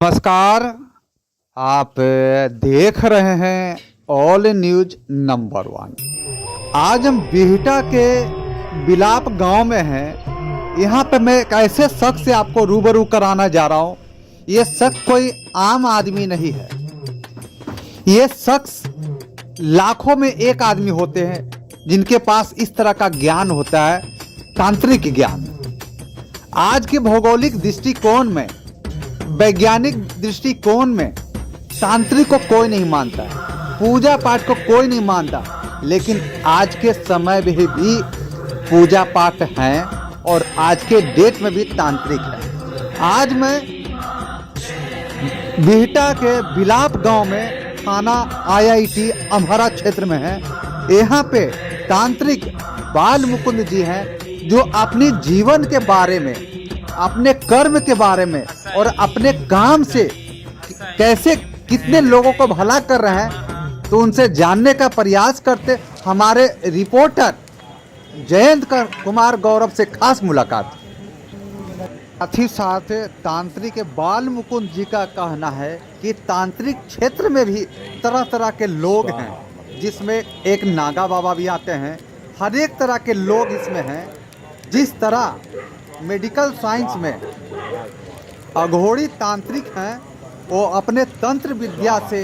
नमस्कार। आप देख रहे हैं ऑल न्यूज नंबर 1। आज हम बिहटा के बिलाप गांव में हैं। यहाँ पे मैं एक ऐसे शख्स से आपको रूबरू कराना जा रहा हूँ। ये शख्स कोई आम आदमी नहीं है। ये शख्स लाखों में एक आदमी होते हैं जिनके पास इस तरह का ज्ञान होता है, तांत्रिक ज्ञान। आज के भौगोलिक दृष्टिकोण में, वैज्ञानिक दृष्टिकोण में तांत्रिक को कोई नहीं मानता, पूजा पाठ को कोई नहीं मानता, लेकिन आज के समय में भी पूजा पाठ हैं और आज के डेट में भी तांत्रिक है। आज मैं बिहटा के बिलाप गांव में थाना IIT अम्हरा क्षेत्र में है। यहाँ पे तांत्रिक बाल मुकुंद जी हैं जो अपने जीवन के बारे में, अपने कर्म के बारे में और अपने काम से कैसे कितने लोगों को भला कर रहे हैं तो उनसे जानने का प्रयास करते हमारे रिपोर्टर जयंत कुमार गौरव से खास मुलाकात। साथ ही साथ तांत्रिक बाल मुकुंद जी का कहना है कि तांत्रिक क्षेत्र में भी तरह तरह के लोग हैं, जिसमें एक नागा बाबा भी आते हैं। हर एक तरह के लोग इसमें हैं। जिस तरह मेडिकल साइंस में अघोरी तांत्रिक हैं, वो अपने तंत्र विद्या से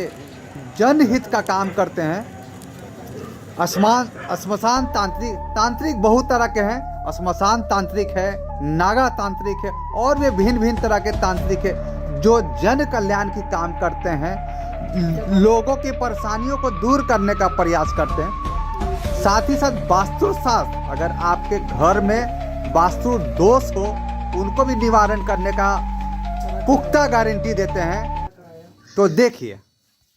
जनहित का काम करते हैं। श्मशान तांत्रिक बहुत तरह के हैं। श्मशान तांत्रिक है, नागा तांत्रिक है और भी भिन्न भिन्न तरह के तांत्रिक है जो जन कल्याण की काम करते हैं, लोगों की परेशानियों को दूर करने का प्रयास करते हैं। साथ ही साथ वास्तुशास्त्र, अगर आपके घर में वास्तु दोष हो उनको भी निवारण करने का पुख्ता गारंटी देते हैं। तो देखिए।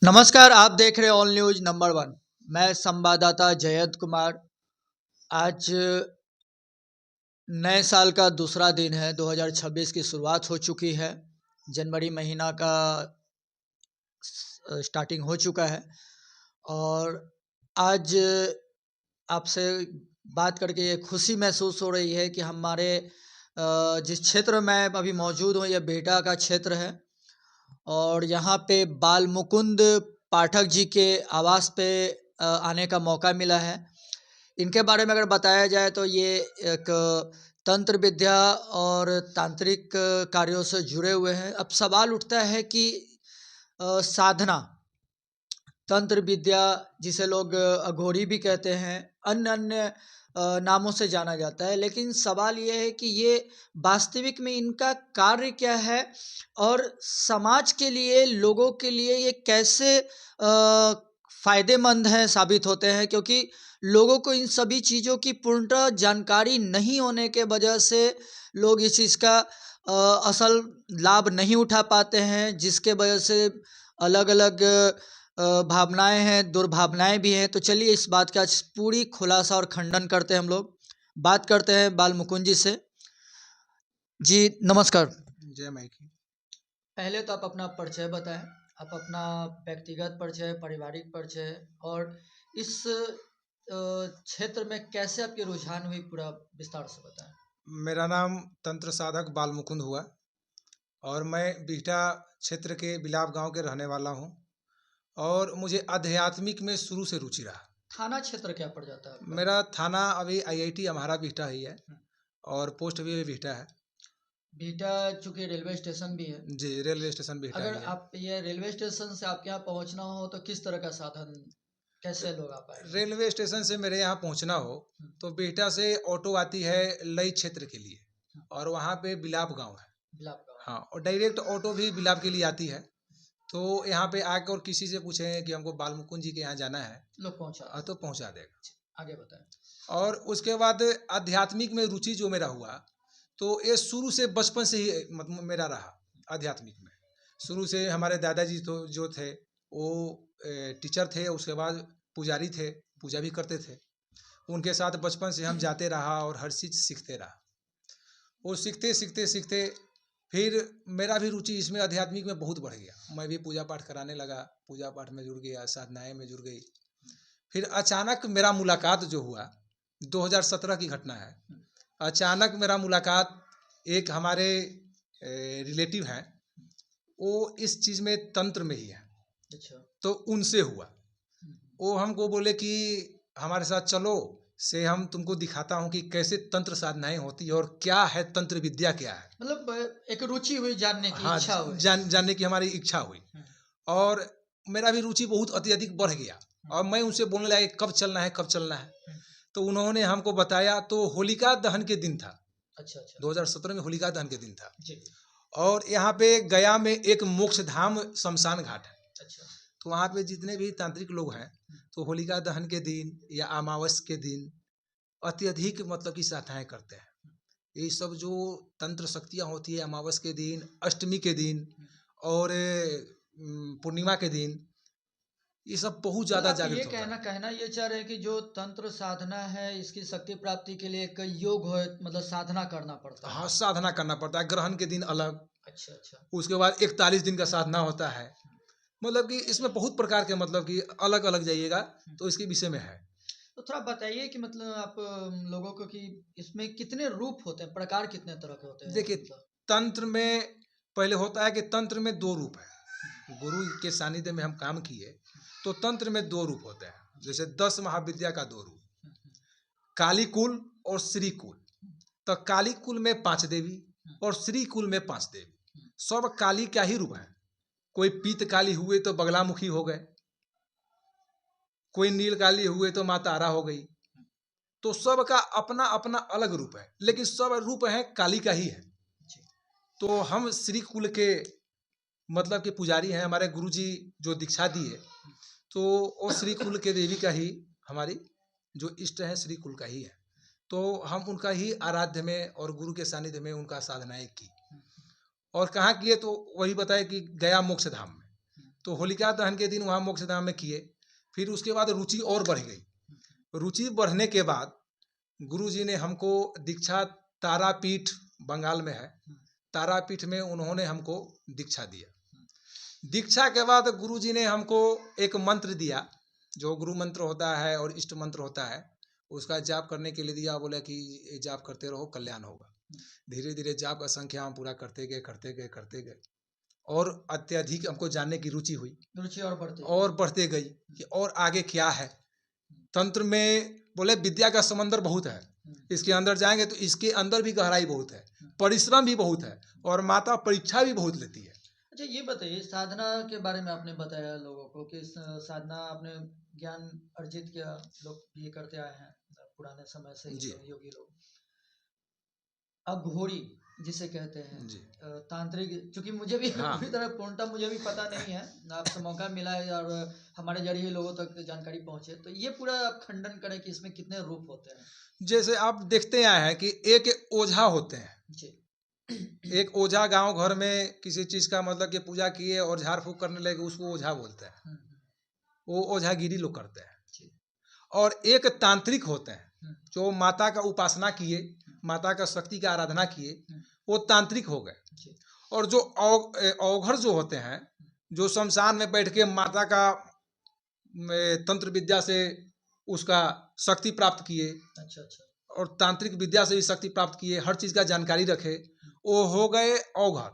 नमस्कार, आप देख रहे हैं ऑल न्यूज नंबर 1। मैं संवाददाता जयंत कुमार। आज नए साल का दूसरा दिन है। 2026 की शुरुआत हो चुकी है। जनवरी महीना का स्टार्टिंग हो चुका है और आज आपसे बात करके ये खुशी महसूस हो रही है कि हमारे जिस क्षेत्र में अभी मौजूद हूँ, यह बिहटा का क्षेत्र है और यहाँ पे बाल मुकुंद पाठक जी के आवास पे आने का मौका मिला है। इनके बारे में अगर बताया जाए तो ये एक तंत्र विद्या और तांत्रिक कार्यों से जुड़े हुए हैं। अब सवाल उठता है कि साधना, तंत्र विद्या जिसे लोग अघोरी भी कहते हैं, अन्य अन्य नामों से जाना जाता है, लेकिन सवाल ये है कि ये वास्तविक में इनका कार्य क्या है और समाज के लिए, लोगों के लिए ये कैसे फ़ायदेमंद हैं, साबित होते हैं। क्योंकि लोगों को इन सभी चीज़ों की पूर्णतः जानकारी नहीं होने के वजह से लोग इस चीज़ का असल लाभ नहीं उठा पाते हैं, जिसके वजह से अलग अलग भावनाएं हैं, दुर्भावनाएं भी हैं। तो चलिए इस बात का पूरी खुलासा और खंडन करते हैं। हम लोग बात करते हैं बाल मुकुंद जी से। जी नमस्कार। जय माइकी। पहले तो आप अपना परिचय बताएं, आप अपना व्यक्तिगत परिचय, पारिवारिक परिचय और इस क्षेत्र में कैसे आपकी रुझान हुई, पूरा विस्तार से बताएं। मेरा नाम तंत्र साधक बाल मुकुंद हुआ और मैं बिहटा क्षेत्र के बिलाप गांव के रहने वाला हूं और मुझे आध्यात्मिक में शुरू से रुचि रहा। थाना क्षेत्र क्या पड़ जाता है? मेरा थाना अभी IIT अम्हरा बिहटा ही है और पोस्ट भी बिहटा है। बिहटा चूँकि रेलवे स्टेशन भी है। जी, रेलवे स्टेशन बिहटा अगर ही है। आप ये रेलवे स्टेशन से आपके यहाँ पहुँचना हो तो किस तरह का साधन, कैसे लोग आ पाए? रेलवे स्टेशन से मेरे यहाँ पहुँचना हो तो बिहटा से ऑटो आती है लई क्षेत्र के लिए और वहाँ पे बिलाप गाँव है। बिलाप गाँव। हाँ, और डायरेक्ट ऑटो भी बिलाप के लिए आती है। तो यहाँ पे आकर और किसी से पूछें कि हमको बाल मुकुंद जी के यहाँ जाना है, लोग पहुँचा तो पहुँचा देगा। आगे बताएं। और उसके बाद आध्यात्मिक में रुचि जो मेरा हुआ, तो ये शुरू से बचपन से ही मतलब मेरा रहा आध्यात्मिक में। शुरू से हमारे दादाजी तो जो थे वो टीचर थे, उसके बाद पुजारी थे, पूजा भी करते थे। उनके साथ बचपन से हम जाते रहा और हर चीज़ सीखते रहा। वो सीखते सीखते सीखते फिर मेरा भी रुचि इसमें आध्यात्मिक में बहुत बढ़ गया। मैं भी पूजा पाठ कराने लगा, पूजा पाठ में जुड़ गया, साधनाएँ में जुड़ गई। फिर अचानक मेरा मुलाकात जो हुआ, 2017 की घटना है। अचानक मेरा मुलाकात एक हमारे रिलेटिव हैं, वो इस चीज में तंत्र में ही है, अच्छा। तो उनसे हुआ। वो हमको बोले कि हमारे साथ चलो, से हम तुमको दिखाता हूँ कि कैसे तंत्र साधनाएं होती है और क्या है तंत्र विद्या क्या है। मतलब एक रुचि हुई जानने की, हाँ, इच्छा हुई। जानने की हमारी इच्छा हुई और मेरा भी रुचि बहुत अत्यधिक बढ़ गया और मैं उनसे बोलने लगा कि कब चलना है, कब चलना है। तो उन्होंने हमको बताया, तो होलिका दहन के दिन था, अच्छा अच्छा 2017 में होलिका दहन के दिन था। जी। और यहाँ पे गया में एक मोक्ष धाम शमशान घाट है, अच्छा। तो वहाँ पे जितने भी तांत्रिक लोग हैं तो होलिका दहन के दिन या अमावस के दिन अत्यधिक मतलब की साधनाएं करते हैं। ये सब जो तंत्र शक्तियाँ होती है अमावस के दिन, अष्टमी के दिन और पूर्णिमा के दिन, ये सब बहुत ज्यादा मतलब आप ये जागृत होता है। कहना ये चाह रहे हैं कि जो तंत्र साधना है इसकी शक्ति प्राप्ति के लिए एक योग हो, मतलब साधना करना पड़ता है। हाँ, साधना करना पड़ता है। ग्रहण के दिन अलग, अच्छा अच्छा। उसके बाद 41 दिन का साधना होता है। मतलब कि इसमें बहुत प्रकार के मतलब कि अलग अलग जाइएगा तो इसके विषय में है। तो थोड़ा बताइए कि मतलब आप लोगों को कि इसमें कितने रूप होते हैं, प्रकार कितने तरह के होते हैं? देखिए, मतलब तंत्र में पहले होता है कि तंत्र में 2 रूप है। गुरु के सानिध्य में हम काम किए तो तंत्र में 2 रूप होते हैं। जैसे 10 महाविद्या का 2 रूप, काली कुल और श्री कुल। तो काली कुल में 5 देवी और श्री कुल में 5 देवी। सब काली का ही रूप है। कोई पीत काली हुए तो बगलामुखी हो गए, कोई नील काली हुए तो माँ तारा हो गई। तो सबका अपना अपना अलग रूप है, लेकिन सब रूप है काली का ही है। तो हम श्री कुल के मतलब के पुजारी हैं। हमारे गुरुजी जो दीक्षा दिए तो वो श्री कुल के देवी का ही हमारी जो इष्ट है श्री कुल का ही है। तो हम उनका ही आराध्य में और गुरु के सानिध्य में उनका साधनाएं की। और कहाँ किए तो वही बताए कि गया मोक्ष धाम में। तो होलिका दहन के दिन वहाँ मोक्ष धाम में किए। फिर उसके बाद रुचि और बढ़ गई। रुचि बढ़ने के बाद गुरु जी ने हमको दीक्षा, तारापीठ बंगाल में है, तारापीठ में उन्होंने हमको दीक्षा दिया। दीक्षा के बाद गुरु जी ने हमको एक मंत्र दिया, जो गुरु मंत्र होता है और इष्ट मंत्र होता है, उसका जाप करने के लिए दिया। बोला कि ये जाप करते रहो, कल्याण होगा। धीरे धीरे जाप का संख्या हम पूरा करते गए और अत्यधिक हमको जानने की रुचि हुई, रुचि और बढ़ते गई कि और आगे क्या है। तंत्र में बोले विद्या का समंदर बहुत है, इसके अंदर जाएंगे तो इसके अंदर भी गहराई बहुत है, परिश्रम भी बहुत है और माता परीक्षा भी बहुत लेती है। अच्छा, ये बताइए साधना के बारे में आपने बताया लोगों को कि साधना आपने ज्ञान अर्जित किया, लोग ये करते आए हैं पुराने समय से ही, योगी लोग। अघोरी जिसे कहते हैं जी। तांत्रिक, क्योंकि मुझे भी पूरी तरह पूर्णतः मुझे भी पता नहीं है, आपसे मौका मिला है और हमारे जरिए लोगों तक जानकारी पहुंचे, तो ये पूरा आप खंडन करें कि इसमें कितने रूप होते हैं। जैसे आप देखते आए हैं कि एक ओझा होते हैं जी। एक ओझा गांव घर में किसी चीज का मतलब कि पूजा किए और झाड़ फूक करने लगे, उसको ओझा बोलते हैं। वो ओझागिरी लोग करते हैं। और एक तांत्रिक होते हैं जो माता का उपासना किए, माता का शक्ति का आराधना किए, वो तांत्रिक हो गए। और जो औघड़ जो होते हैं, जो शमशान में बैठ के माता का तंत्र विद्या से उसका शक्ति प्राप्त किए। अच्छा अच्छा। और तांत्रिक विद्या से भी शक्ति प्राप्त किए, हर चीज का जानकारी रखे, वो हो गए औघड़।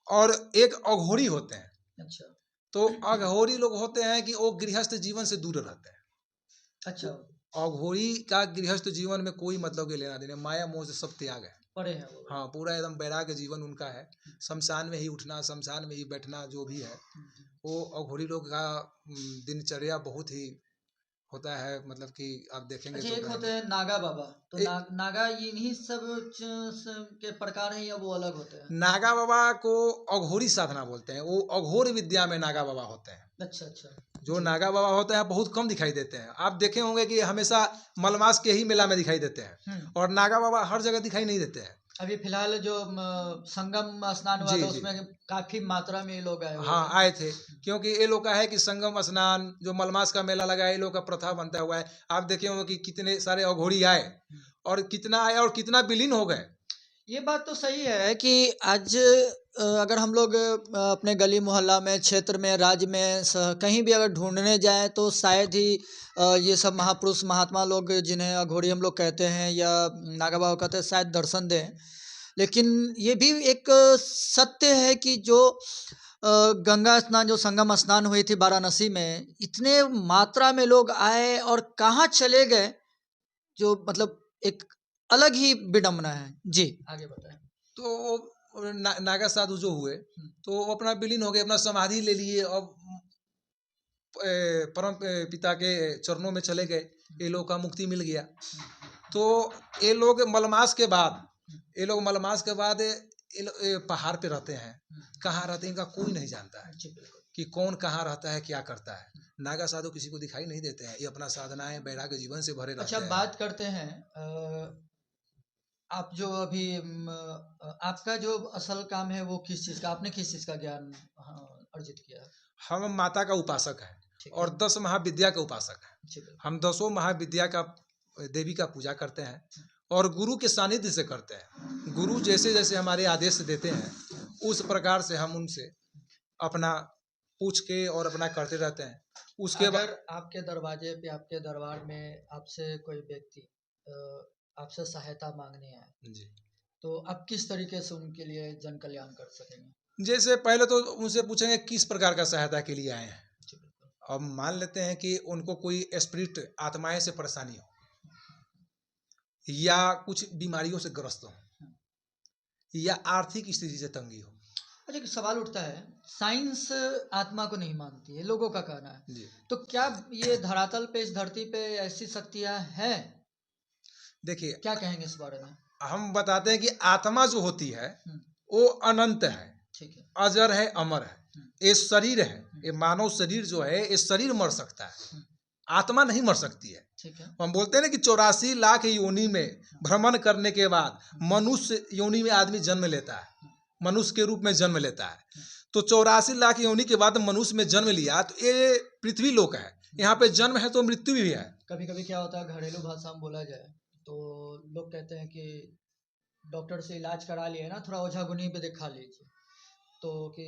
और एक अघोरी होते हैं। अच्छा। तो अघोरी लोग होते हैं कि वो गृहस्थ जीवन से दूर रहते हैं। अच्छा। अघोरी का गृहस्थ जीवन में कोई मतलब के लेना देना, माया मोह से सब त्याग है, परे है वो। हाँ, पूरा एकदम वैराग्य जीवन उनका है। शमशान में ही उठना, शमशान में ही बैठना, जो भी है वो अघोरी लोग का दिनचर्या बहुत ही होता है। मतलब कि आप देखेंगे। अच्छा, एक होते हैं नागा बाबा, तो नागा इन्हीं सब के प्रकार हैं या वो अलग होते हैं? नागा बाबा को अघोरी साधना बोलते हैं, वो अघोर विद्या में नागा बाबा होते हैं। अच्छा अच्छा। जो नागा बाबा होते हैं बहुत कम दिखाई देते हैं। आप देखे होंगे कि हमेशा मलमास के ही मेला में दिखाई देते हैं और नागा बाबा हर जगह दिखाई नहीं देते हैं। अभी फिलहाल जो संगम स्नान हुआ था उसमें काफी मात्रा में ये लोग आए। हाँ, आए थे, क्योंकि ये लोग का है कि संगम स्नान जो मलमास का मेला लगा है, ये लोग का प्रथा बनता हुआ है। आप देखे होंगे कि कितने सारे अघोरी आए और कितना आए और कितना विलीन हो गए। ये बात तो सही है कि आज अगर हम लोग अपने गली मोहल्ला में, क्षेत्र में, राज्य में कहीं भी अगर ढूंढने जाएं तो शायद ही ये सब महापुरुष महात्मा लोग जिन्हें अघोरी हम लोग कहते हैं या नागा बाबा कहते हैं शायद दर्शन दें। लेकिन ये भी एक सत्य है कि जो गंगा स्नान, जो संगम स्नान हुई थी वाराणसी में, इतने मात्रा में लोग आए और कहाँ चले गए, जो मतलब एक अलग ही विडंबना है। जी आगे बताएं। तो वो नागा साधु जो हुए तो वो अपना विलीन हो गए, अपना समाधि ले लिए और परम पिता के चरणों में चले गए। ये लोग का मुक्ति मिल गया। तो ये लोग मलमास के बाद ये पहाड़ पे रहते हैं। कहाँ रहते हैं इनका कोई नहीं जानता है कि कौन कहाँ रहता है, क्या करता है। नागा साधु किसी को दिखाई नहीं देते हैं। ये अपना साधनाएं वैराग्य जीवन से भरे रहते अच्छा, हैं। बात करते हैं आप जो अभी आपका जो असल काम है वो किस चीज़ का, आपने किस चीज़ का ज्ञान अर्जित किया? हम माता का उपासक हैं ठीक और है। 10 महाविद्या का उपासक हैं। जी बिल्कुल। हम 10 महाविद्या का देवी का पूजा करते हैं और गुरु के सानिध्य से करते हैं। गुरु जैसे जैसे हमारे आदेश देते हैं उस प्रकार से हम उनसे अपना पूछ के और अपना करते रहते हैं। उसके बाद अगर आपके दरवाजे पे, आपके दरबार में आपसे कोई व्यक्ति आपसे सहायता मांगने आए, जी, तो आप किस तरीके से उनके लिए जन कल्याण कर सकेंगे? जैसे पहले तो उनसे पूछेंगे किस प्रकार का सहायता के लिए आए हैं। जी बिल्कुल। अब मान लेते हैं कि उनको कोई स्पिरिट आत्माएं से परेशानी हो या कुछ बीमारियों से ग्रस्त हो या आर्थिक स्थिति से तंगी हो। अच्छा, एक सवाल उठता है, साइंस आत्मा को नहीं मानती है, लोगों का कहना है। जी, तो क्या ये धरातल पे, इस धरती पे ऐसी शक्तियां हैं? देखिए क्या कहेंगे इस बारे में? हम बताते हैं कि आत्मा जो होती है हम्म, वो अनंत है, ठीक है। अजर है, अमर है। ये शरीर है, ये मानव शरीर जो है, ये शरीर मर सकता है, आत्मा नहीं मर सकती है। ठीक है। हम बोलते हैं ना कि 84 लाख योनि में भ्रमण करने के बाद मनुष्य योनि में आदमी जन्म लेता है, मनुष्य के रूप में जन्म लेता है। तो 84 लाख योनि के बाद मनुष्य में जन्म लिया तो ये पृथ्वी लोक है, यहाँ पे जन्म है तो मृत्यु भी है। कभी कभी क्या होता है, घरेलू भाषा में बोला जाए तो लोग कहते हैं कि डॉक्टर से इलाज करा लिए ना, थोड़ा ओझा गुनी पे दिखा लीजिए, तो कि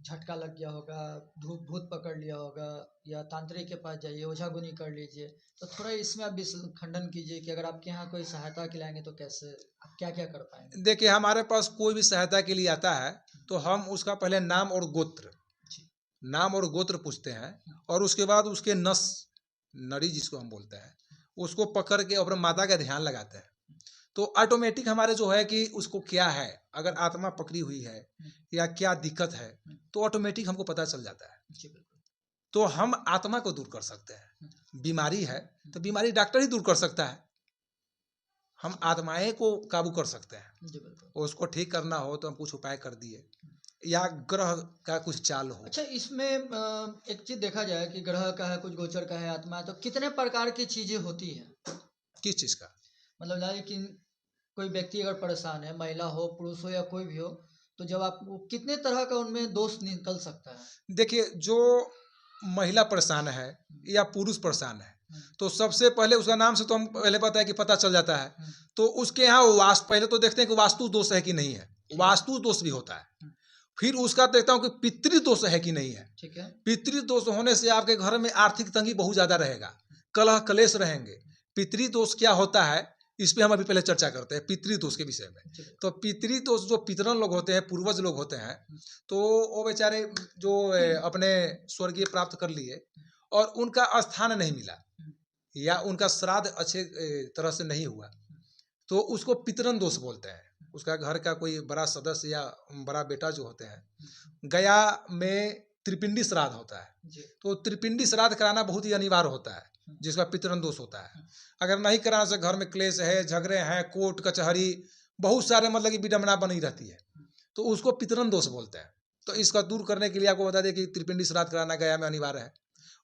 झटका लग गया होगा, धूप भूत पकड़ लिया होगा, या तांत्रिक के पास जाइए, ओझा गुनी कर लीजिए। तो थोड़ा इसमें आप खंडन कीजिए कि अगर आपके यहाँ कोई सहायता के लिए आएंगे तो कैसे, आप क्या क्या कर पाएंगे? देखिए हमारे पास कोई भी सहायता के लिए आता है तो हम उसका पहले नाम और गोत्र पूछते हैं और उसके बाद उसके नस नड़ी जिसको हम बोलते हैं उसको पकड़ के अपने माता का ध्यान लगाते हैं। तो ऑटोमेटिक हमारे जो है कि उसको क्या है, अगर आत्मा पकड़ी हुई है या क्या दिक्कत है तो ऑटोमेटिक हमको पता चल जाता है। जी बिल्कुल। तो हम आत्मा को दूर कर सकते हैं। बीमारी है तो बीमारी डॉक्टर ही दूर कर सकता है, हम आत्माएं को काबू कर सकते हैं। जी बिल्कुल। उसको ठीक करना हो तो हम कुछ उपाय कर दिए या ग्रह का कुछ चाल हो। अच्छा, इसमें एक चीज देखा जाए कि ग्रह का है, कुछ गोचर का है, आत्मा है, तो कितने प्रकार की चीजें होती हैं? किस चीज का? मतलब जाए कि कोई व्यक्ति अगर परेशान है, महिला हो, पुरुष हो या कोई भी हो, तो जब आप वो कितने तरह का उनमें दोष निकल सकता है? देखिए जो महिला परेशान है या पुरुष परेशान है तो सबसे पहले उसका नाम से तो हम पहले पता है कि पता चल जाता है। तो उसके यहाँ वास्तु पहले तो देखते हैं कि वास्तु दोष है कि नहीं है, वास्तु दोष भी होता है। फिर उसका देखता हूँ कि पितृ दोष है कि नहीं है। ठीक है। पितृ दोष होने से आपके घर में आर्थिक तंगी बहुत ज्यादा रहेगा, कलह कलेश रहेंगे। पितृ दोष क्या होता है इस पे हम अभी पहले चर्चा करते हैं, पितृ दोष के विषय में। तो पितृ दोष जो पितरन लोग होते हैं, पूर्वज लोग होते हैं, तो वो बेचारे जो अपने स्वर्गीय प्राप्त कर लिए और उनका स्थान नहीं मिला या उनका श्राद्ध अच्छे तरह से नहीं हुआ तो उसको पितरन दोष बोलते हैं। उसका घर का कोई बड़ा सदस्य या बड़ा बेटा जो होते हैं, गया में त्रिपिंडी श्राद्ध होता है तो त्रिपिंडी श्राद्ध कराना बहुत ही अनिवार्य होता है, जिसका पितरन दोष होता है। अगर नहीं कराने से घर में क्लेश है, झगड़े हैं, कोर्ट कचहरी, बहुत सारे मतलब की विडंबना बनी रहती है, तो उसको पितरन दोष बोलते हैं। तो इसका दूर करने के लिए आपको बता दें कि त्रिपिंडी श्राद्ध कराना गया में अनिवार्य है।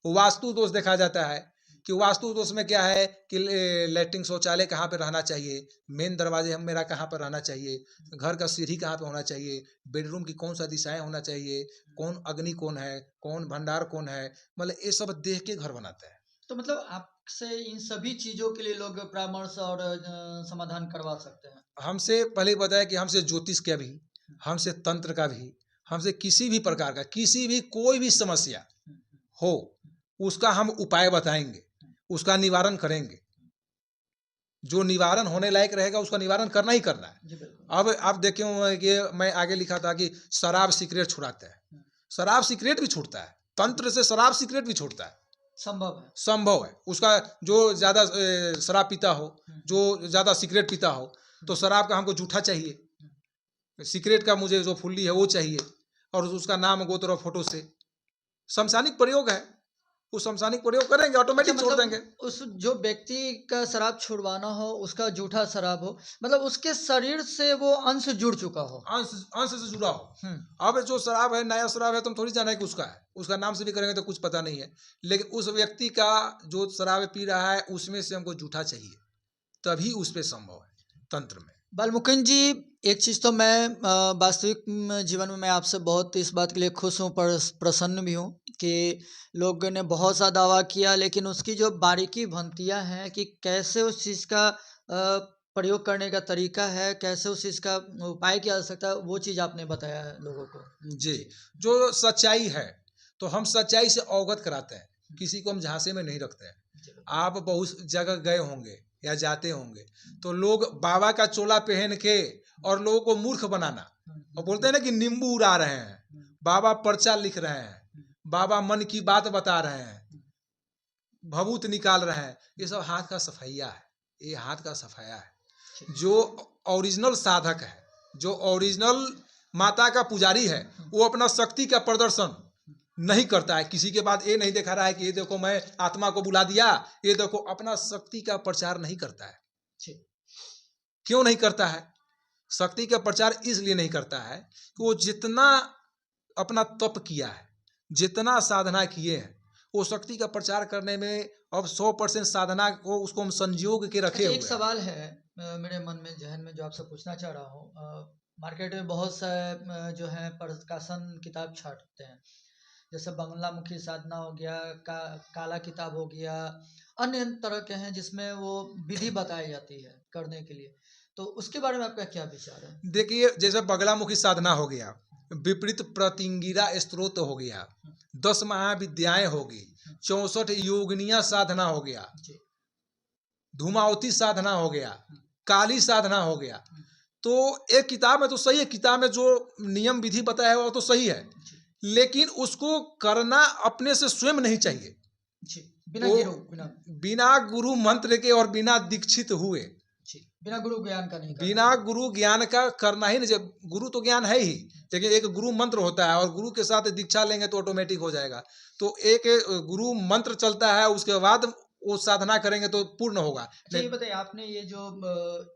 वास्तु दोष देखा जाता है कि वास्तु दोष में क्या है कि लैट्रिन शौचालय कहाँ पे रहना चाहिए, मेन दरवाजे हम मेरा कहाँ पर रहना चाहिए, घर का सीढ़ी कहाँ पे होना चाहिए, बेडरूम की कौन सा दिशाएं होना चाहिए, कौन अग्नि कौन है, कौन भंडार कौन है, मतलब ये सब देख के घर बनाते हैं। तो मतलब आपसे इन सभी चीजों के लिए लोग परामर्श और समाधान करवा सकते हैं? हमसे पहले बताया कि हमसे ज्योतिष का भी, हमसे तंत्र का भी, हमसे किसी भी प्रकार का किसी भी कोई भी समस्या हो उसका हम उपाय बताएंगे, उसका निवारण करेंगे। जो निवारण होने लायक रहेगा उसका निवारण करना ही करना है। जी बिल्कुल। अब आप देखे होंगे कि मैं आगे लिखा था कि शराब सिगरेट छुड़ाते हैं, शराब सिगरेट भी छूटता है, तंत्र से शराब सिगरेट भी छूटता है, संभव है। संभव है। उसका जो ज़्यादा शराब पीता हो, जो ज़्यादा सिगरेट पीता हो, तो शराब का हमको जूठा चाहिए, सिगरेट का मुझे जो फुल्ली है वो चाहिए, और उसका नाम गोत्र और फोटो से समसानिक प्रयोग है, उस समसानिक प्रयोग करेंगे अच्छा, ऑटोमेटिक छोड़ मतलब देंगे। उस जो व्यक्ति का शराब छुड़वाना हो, उसका जूठा शराब हो, मतलब उसके शरीर से वो अंश जुड़ चुका हो। अंश अंश से जुड़ा हो। अब जो शराब है, नया शराब है, तुम थोड़ी जाना है कि उसका है, उसका नाम से भी करेंगे तो कुछ पता नहीं है, लेकिन उस व्यक्ति का जो शराब पी रहा है उसमें से हमको जूठा चाहिए, तभी उस पे संभव है तंत्र में। बालमुकुंद जी, एक चीज़ तो मैं वास्तविक जीवन में मैं आपसे बहुत इस बात के लिए खुश हूँ, पर प्रसन्न भी हूँ कि लोगों ने बहुत सा दावा किया, लेकिन उसकी जो बारीकी भंतियाँ हैं कि कैसे उस चीज़ का प्रयोग करने का तरीका है, कैसे उस चीज़ का उपाय किया जा सकता है, वो चीज़ आपने बताया है लोगों को। जी, जो सच्चाई है तो हम सच्चाई से अवगत कराते हैं, किसी को हम झांसे में नहीं रखते हैं। आप बहुत जगह गए होंगे या जाते होंगे तो लोग बाबा का चोला पहन के और लोगों को मूर्ख बनाना, और बोलते हैं ना कि नींबू उड़ा रहे हैं, बाबा पर्चा लिख रहे हैं, बाबा मन की बात बता रहे हैं, भभूत निकाल रहे हैं, ये सब हाथ का सफाइया है, ये हाथ का सफाया है। जो ओरिजिनल साधक है, जो ओरिजिनल माता का पुजारी है, वो अपना शक्ति का प्रदर्शन नहीं करता है, किसी के बाद ये नहीं दिखा रहा है कि ये देखो मैं आत्मा को बुला दिया, ये देखो, अपना शक्ति का प्रचार नहीं करता है। क्यों नहीं करता है? शक्ति का प्रचार इसलिए नहीं करता है कि वो जितना अपना तप किया है, जितना साधना किए हैं, वो शक्ति का प्रचार करने में अब 100% साधना को उसको हम संजोग के रखे हुए एक सवाल है मेरे मन में, जहन में, जो आपसे पूछना चाह रहा हूँ। मार्केट में बहुत सारे जो है प्रकाशन किताब छाटते हैं, जैसे बंगलामुखी साधना हो गया, काला किताब हो गया, अन्य तरह के हैं जिसमें वो विधि बताई जाती है करने के लिए, तो उसके बारे में आपका क्या विचार है? देखिए, जैसे बगलामुखी साधना हो गया, विपरीत प्रतिंगिरा स्त्रोत हो गया, 10 महाविद्याएं होगी, 64 योगनिया साधना हो गया, धूमावती साधना हो गया, काली साधना हो गया, तो एक किताब में तो सही है, किताब में जो नियम विधि बताया है वो तो सही है, लेकिन उसको करना अपने से स्वयं नहीं चाहिए, बिना गुरु मंत्र के और बिना दीक्षित हुए, बिना गुरु ज्ञान का नहीं, बिना गुरु ज्ञान का करना ही नहीं। जब गुरु तो ज्ञान है ही, लेकिन एक गुरु मंत्र होता है, और गुरु के साथ दीक्षा लेंगे तो ऑटोमेटिक हो जाएगा। तो एक गुरु मंत्र चलता है, उसके बाद वो साधना करेंगे तो पूर्ण होगा। अच्छा, ये बताइए, आपने ये जो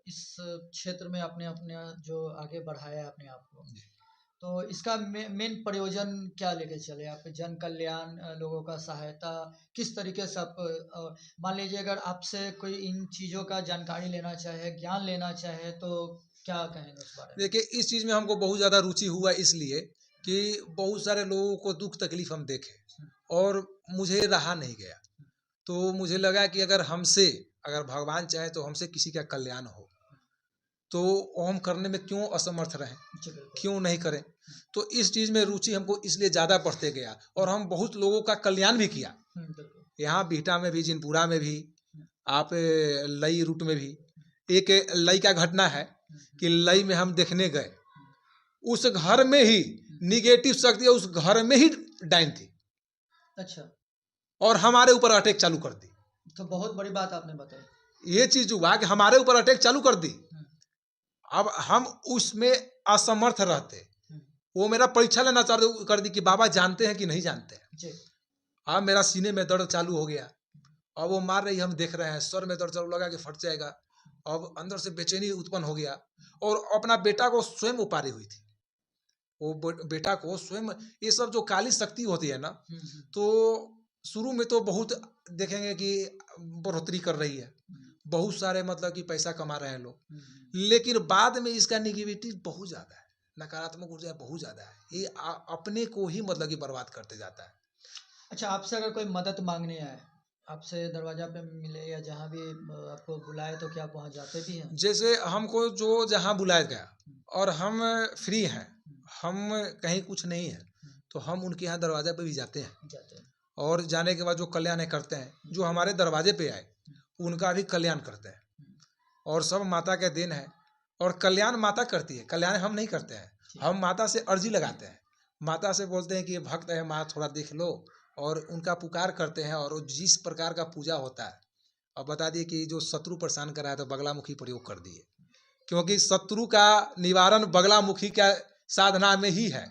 इस क्षेत्र में आपने अपने जो आगे बढ़ाया अपने आप को, तो इसका मेन प्रयोजन क्या लेके चले आप? जन कल्याण, लोगों का सहायता, किस तरीके से आप मान लीजिए अगर आपसे कोई इन चीज़ों का जानकारी लेना चाहे, ज्ञान लेना चाहे, तो क्या कहेंगे उस बारे में? देखिए, इस चीज़ में हमको बहुत ज़्यादा रुचि हुआ, इसलिए कि बहुत सारे लोगों को दुख तकलीफ हम देखे और मुझे रहा नहीं गया, तो मुझे लगा कि अगर भगवान चाहे तो हमसे किसी का कल्याण हो, तो हम करने में क्यों असमर्थ रहें, क्यों नहीं करें। तो इस चीज़ में रुचि हमको इसलिए ज़्यादा बढ़ते गया, और हम बहुत लोगों का कल्याण भी किया। यहाँ बिहटा में भी, जिनपुरा में भी, आप लई रूट में भी एक लई का घटना है कि लई में हम देखने गए, उस घर में ही निगेटिव शक्ति, उस घर में ही डाइन थी। अच्छा। और हमारे ऊपर अटैक चालू कर दी। तो बहुत बड़ी बात आपने बताई। ये चीज हुआ कि हमारे ऊपर अटैक चालू कर दी। अब हम उसमें असमर्थ रहते, वो मेरा परीक्षा लेना चालू कर दी कि बाबा जानते हैं कि नहीं जानते हैं। अब मेरा सीने में दर्द चालू हो गया, अब वो मार रही, हम देख रहे हैं, सर में दर्द चालू लगा कि फट जाएगा। अब अंदर से बेचैनी उत्पन्न हो गया, और अपना बेटा को स्वयं उपारी हुई थी, वो बेटा को स्वयं। ये सब जो काली शक्ति होती है ना, तो शुरू में तो बहुत देखेंगे कि बढ़ोतरी कर रही है, बहुत सारे मतलब कि पैसा कमा रहे हैं लोग, लेकिन बाद में इसका निगेटिविटी बहुत ज़्यादा है, नकारात्मक ऊर्जा बहुत ज़्यादा है। ये अपने को ही मतलब कि बर्बाद करते जाता है। अच्छा, आपसे अगर कोई मदद मांगने आए, आपसे दरवाजा पे मिले या जहाँ भी आपको बुलाए, तो क्या आप वहाँ जाते भी हैं? जैसे हमको जो जहाँ बुलाया गया और हम फ्री हैं, हम कहीं कुछ नहीं है, तो हम उनके यहाँ दरवाजा पे भी जाते हैं। और जाने के बाद जो कल्याण करते हैं, जो हमारे दरवाजे पे आए उनका भी कल्याण करते हैं। और सब माता के दिन है। और कल्याण माता करती है, कल्याण हम नहीं करते हैं। हम माता से अर्जी लगाते हैं, माता से बोलते हैं कि ये भक्त है माँ थोड़ा देख लो, और उनका पुकार करते हैं। और जिस प्रकार का पूजा होता है, अब बता दिए कि जो शत्रु परेशान कर रहा है तो बगलामुखी प्रयोग कर दिए, क्योंकि शत्रु का निवारण बगलामुखी का साधना में ही है।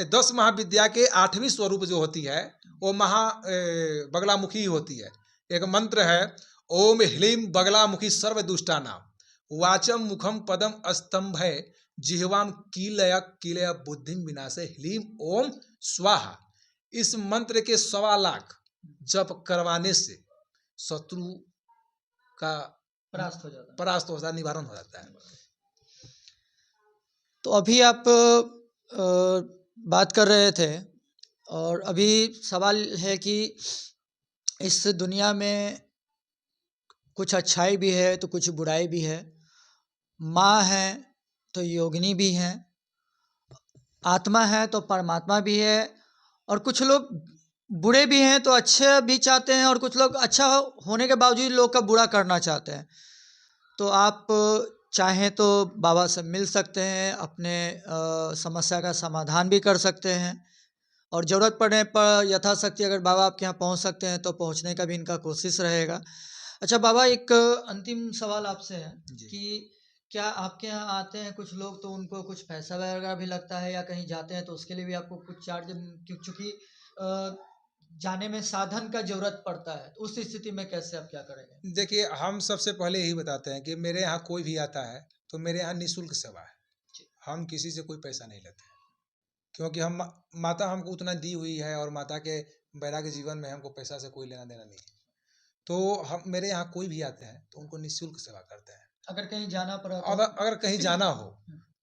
10 महाविद्या के 8वीं स्वरूप जो होती है वो बगलामुखी ही होती है। एक मंत्र है, ओम ह्लीम बगलामुखी सर्व दुष्टानाम वाचम मुखम पदम स्तंभे जिह्वाम कीलय बुद्धिम विनाशे ह्लीम ओम स्वाहा। इस मंत्र के 1.25 लाख जप करवाने से शत्रु का परास्त हो जाता है, निवारण हो जाता है। तो अभी आप बात कर रहे थे, और अभी सवाल है कि इस दुनिया में कुछ अच्छाई भी है तो कुछ बुराई भी है। माँ है तो योगिनी भी है, आत्मा है तो परमात्मा भी है, और कुछ लोग बुरे भी हैं तो अच्छे भी चाहते हैं, और कुछ लोग अच्छा होने के बावजूद लोग का बुरा करना चाहते हैं। तो आप चाहें तो बाबा से मिल सकते हैं, अपने समस्या का समाधान भी कर सकते हैं, और ज़रूरत पड़ने पर यथाशक्ति अगर बाबा आपके यहाँ पहुँच सकते हैं तो पहुँचने का भी इनका कोशिश रहेगा। अच्छा बाबा, एक अंतिम सवाल आपसे है कि क्या आपके यहाँ आते हैं कुछ लोग तो उनको कुछ पैसा वगैरह भी लगता है, या कहीं जाते हैं तो उसके लिए भी आपको कुछ चार्ज, चूँकि जाने में साधन का जरूरत पड़ता है, तो उस स्थिति में कैसे आप क्या करेंगे? देखिए, हम सबसे पहले यही बताते हैं कि मेरे यहाँ कोई भी आता है तो मेरे यहाँ निःशुल्क सेवा है। हम किसी से कोई पैसा नहीं लेते हैं, क्योंकि हम माता हमको उतना दी हुई है, और माता के वैराग्य जीवन में हमको पैसा से कोई लेना देना नहीं है। तो हम मेरे यहाँ कोई भी आते हैं तो उनको निःशुल्क सेवा करते हैं। अगर कहीं जाना पड़ा, अगर कहीं जाना हो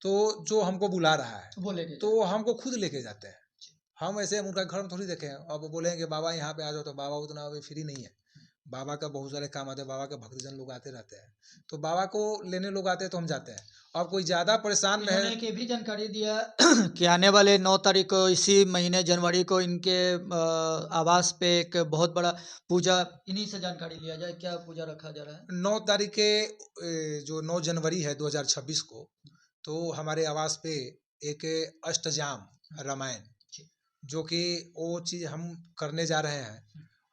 तो जो हमको बुला रहा है वो लेके तो हमको खुद लेके जाते हैं। हम ऐसे उनका घर में थोड़ी देखे हैं। अब बोलेंगे बाबा यहाँ पे आ जाओ, तो बाबा उतना अभी फ्री नहीं है। बाबा का बहुत सारे काम आते हैं, बाबा के भक्तजन लोग आते रहते हैं, तो बाबा को लेने लोग आते हैं तो हम जाते हैं। और कोई ज़्यादा परेशान में है कि भी जानकारी दिया कि आने वाले 9 तारीख को इसी महीने जनवरी को इनके आवास पे एक बहुत बड़ा पूजा, इन्हीं से जानकारी लिया जाए, क्या पूजा रखा जा रहा है? 9 तारीख के जो 9 जनवरी है 2026 को, तो हमारे आवास पे एक अष्टजाम रामायण, जो कि वो चीज़ हम करने जा रहे हैं,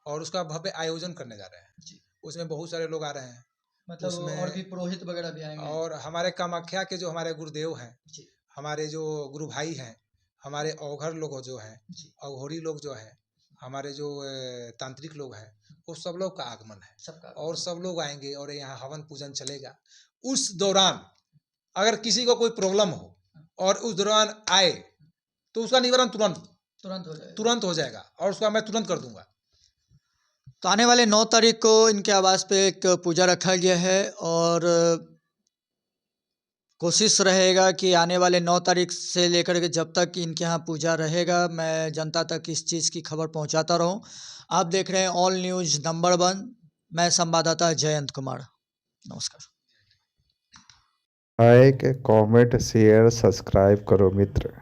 और उसका भव्य आयोजन करने जा रहे हैं। उसमें बहुत सारे लोग आ रहे हैं, मतलब उसमें और भी पुरोहित वगैरह भी आएंगे, और हमारे कामाख्या के जो हमारे गुरुदेव हैं, हमारे जो गुरु भाई हैं, हमारे अवघर लोग जो हैं, अवघोरी लोग जो हैं, हमारे जो तांत्रिक लोग हैं, वो सब लोग का आगमन है, और सब लोग आएंगे और यहाँ हवन पूजन चलेगा। उस दौरान अगर किसी को कोई प्रॉब्लम हो और उस दौरान आए तो उसका निवारण तुरंत हो जाएगा, और उसका मैं तुरंत कर दूंगा। तो आने वाले 9 तारीख को इनके आवास पे एक पूजा रखा गया है, और कोशिश रहेगा कि आने वाले 9 तारीख से लेकर के जब तक इनके यहाँ पूजा रहेगा, मैं जनता तक इस चीज़ की खबर पहुँचाता रहूँ। आप देख रहे हैं ऑल न्यूज़ नंबर 1, मैं संवाददाता जयंत कुमार। नमस्कार। लाइक, कमेंट, शेयर, सब्सक्राइब करो मित्र।